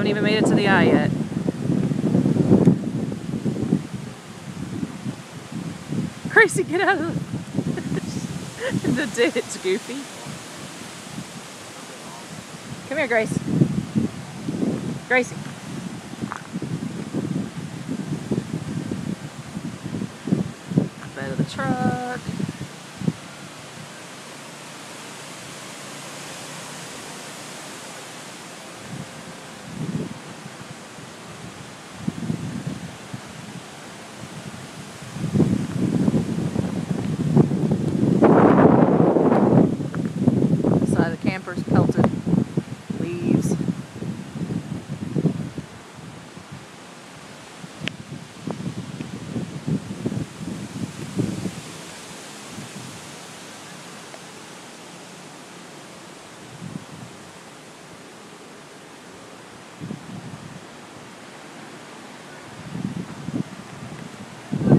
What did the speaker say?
even made it to the eye yet. Gracie, get out of the ditch, Goofy. Come here, Grace. Gracie. Bed of the truck.